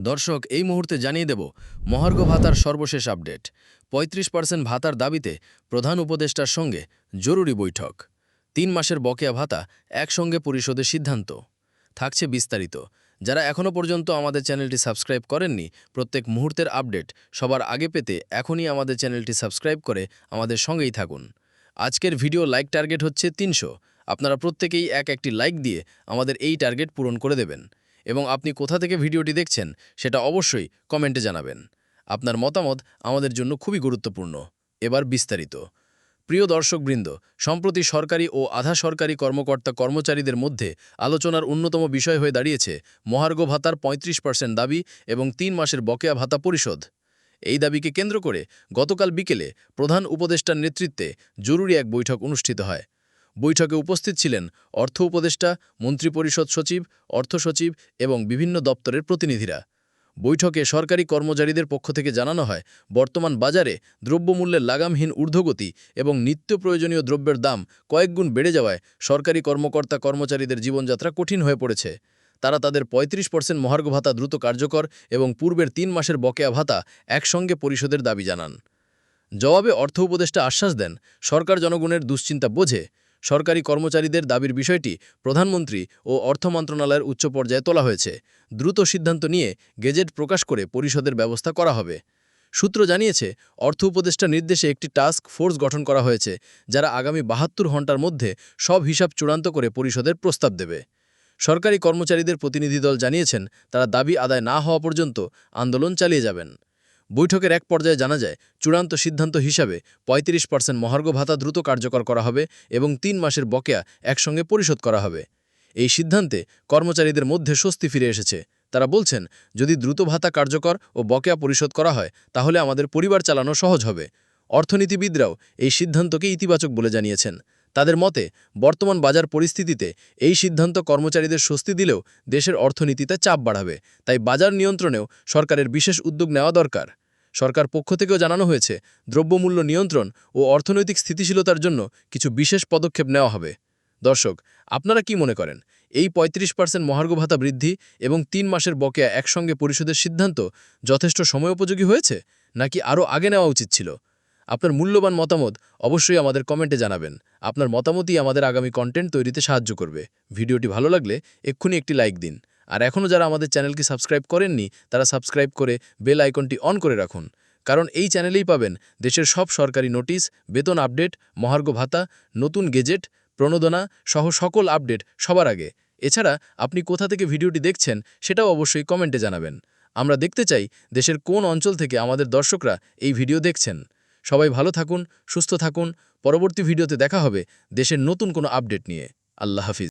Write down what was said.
দর্শক, এই মুহূর্তে জানিয়ে দেব মহার্ঘ ভাতার সর্বশেষ আপডেট। ৩৫% ভাতার দাবিতে প্রধান উপদেষ্টার সঙ্গে জরুরি বৈঠক। ৩ মাসের বকেয়া ভাতা একসঙ্গে পরিশোধের সিদ্ধান্ত। থাকছে বিস্তারিত। যারা এখনও পর্যন্ত আমাদের চ্যানেলটি সাবস্ক্রাইব করেননি, প্রত্যেক মুহূর্তের আপডেট সবার আগে পেতে এখনই আমাদের চ্যানেলটি সাবস্ক্রাইব করে আমাদের সঙ্গেই থাকুন। আজকের ভিডিও লাইক টার্গেট হচ্ছে ৩০০। আপনারা প্রত্যেকেই একটি লাইক দিয়ে আমাদের এই টার্গেট পূরণ করে দেবেন। এবং আপনি কোথা থেকে ভিডিওটি দেখছেন সেটা অবশ্যই কমেন্টে জানাবেন। আপনার মতামত আমাদের জন্য খুবই গুরুত্বপূর্ণ। এবার বিস্তারিত। প্রিয় দর্শকবৃন্দ, সম্প্রতি সরকারি ও আধা সরকারি কর্মকর্তা কর্মচারীদের মধ্যে আলোচনার অন্যতম বিষয় হয়ে দাঁড়িয়েছে মহার্ঘ ভাতার ৩৫% দাবি এবং ৩ মাসের বকেয়া ভাতা পরিশোধ। এই দাবিকে কেন্দ্র করে গতকাল বিকেলে প্রধান উপদেষ্টার নেতৃত্বে জরুরি এক বৈঠক অনুষ্ঠিত হয়। বৈঠকে উপস্থিত ছিলেন অর্থ উপদেষ্টা, মন্ত্রিপরিষদ সচিব, অর্থ সচিব এবং বিভিন্ন দপ্তরের প্রতিনিধিরা। বৈঠকে সরকারি কর্মচারীদের পক্ষ থেকে জানানো হয়, বর্তমান বাজারে দ্রব্যমূল্যের লাগামহীন ঊর্ধ্বগতি এবং নিত্য প্রয়োজনীয় দ্রব্যের দাম কয়েকগুণ বেড়ে যাওয়ায় সরকারি কর্মকর্তা কর্মচারীদের জীবনযাত্রা কঠিন হয়ে পড়েছে। তারা তাদের ৩৫% মহার্ঘ ভাতা দ্রুত কার্যকর এবং পূর্বের ৩ মাসের বকেয়া ভাতা একসঙ্গে পরিশোধের দাবি জানান। জবাবে অর্থ উপদেষ্টা আশ্বাস দেন, সরকার জনগণের দুশ্চিন্তা বোঝে। সরকারি কর্মচারীদের দাবির বিষয়টি প্রধানমন্ত্রী ও অর্থ মন্ত্রণালয়ের উচ্চ পর্যায়ে তোলা হয়েছে। দ্রুত সিদ্ধান্ত নিয়ে গেজেট প্রকাশ করে পরিশোধের ব্যবস্থা করা হবে। সূত্র জানিয়েছে, অর্থ উপদেষ্টার নির্দেশে একটি টাস্ক ফোর্স গঠন করা হয়েছে, যারা আগামী ৭২ ঘণ্টার মধ্যে সব হিসাব চূড়ান্ত করে পরিশোধের প্রস্তাব দেবে। সরকারি কর্মচারীদের প্রতিনিধি দল জানিয়েছেন, তারা দাবি আদায় না হওয়া পর্যন্ত আন্দোলন চালিয়ে যাবেন। বৈঠকের এক পর্যায়ে জানা যায়, চূড়ান্ত সিদ্ধান্ত হিসাবে ৩৫% মহার্ঘ ভাতা দ্রুত কার্যকর করা হবে এবং ৩ মাসের বকেয়া একসঙ্গে পরিশোধ করা হবে। এই সিদ্ধান্তে কর্মচারীদের মধ্যে স্বস্তি ফিরে এসেছে। তারা বলছেন, যদি দ্রুত ভাতা কার্যকর ও বকেয়া পরিশোধ করা হয় তাহলে আমাদের পরিবার চালানো সহজ হবে। অর্থনীতিবিদরাও এই সিদ্ধান্তকে ইতিবাচক বলে জানিয়েছেন। তাদের মতে, বর্তমান বাজার পরিস্থিতিতে এই সিদ্ধান্ত কর্মচারীদের স্বস্তি দিলেও দেশের অর্থনীতিতে চাপ বাড়াবে। তাই বাজার নিয়ন্ত্রণেও সরকারের বিশেষ উদ্যোগ নেওয়া দরকার। সরকার পক্ষ থেকেও জানানো হয়েছে, দ্রব্যমূল্য নিয়ন্ত্রণ ও অর্থনৈতিক স্থিতিশীলতার জন্য কিছু বিশেষ পদক্ষেপ নেওয়া হবে। দর্শক, আপনারা কি মনে করেন, এই ৩৫% মহার্ঘ ভাতা বৃদ্ধি এবং ৩ মাসের বকেয়া একসঙ্গে পরিশোধের সিদ্ধান্ত যথেষ্ট সময়োপযোগী হয়েছে, নাকি আরও আগে নেওয়া উচিত ছিল? আপনার মূল্যবান মতামত অবশ্যই আমাদের কমেন্টে জানাবেন। আপনার মতামতই আমাদের আগামী কন্টেন্ট তৈরিতে সাহায্য করবে। ভিডিওটি ভালো লাগলে এক্ষুনি একটি লাইক দিন। আর এখনও যারা আমাদের চ্যানেলকে সাবস্ক্রাইব করেননি, তারা সাবস্ক্রাইব করে বেল আইকনটি অন করে রাখুন। কারণ এই চ্যানেলেই পাবেন দেশের সব সরকারি নোটিশ, বেতন আপডেট, মহার্ঘ ভাতা, নতুন গেজেট, প্রণোদনা সহ সকল আপডেট সবার আগে। এছাড়া আপনি কোথা থেকে ভিডিওটি দেখছেন সেটাও অবশ্যই কমেন্টে জানাবেন। আমরা দেখতে চাই দেশের কোন অঞ্চল থেকে আমাদের দর্শকরা এই ভিডিও দেখছেন। সবাই ভালো থাকুন, সুস্থ থাকুন। পরবর্তী ভিডিওতে দেখা হবে দেশের নতুন কোনো আপডেট নিয়ে। আল্লাহ হাফিজ।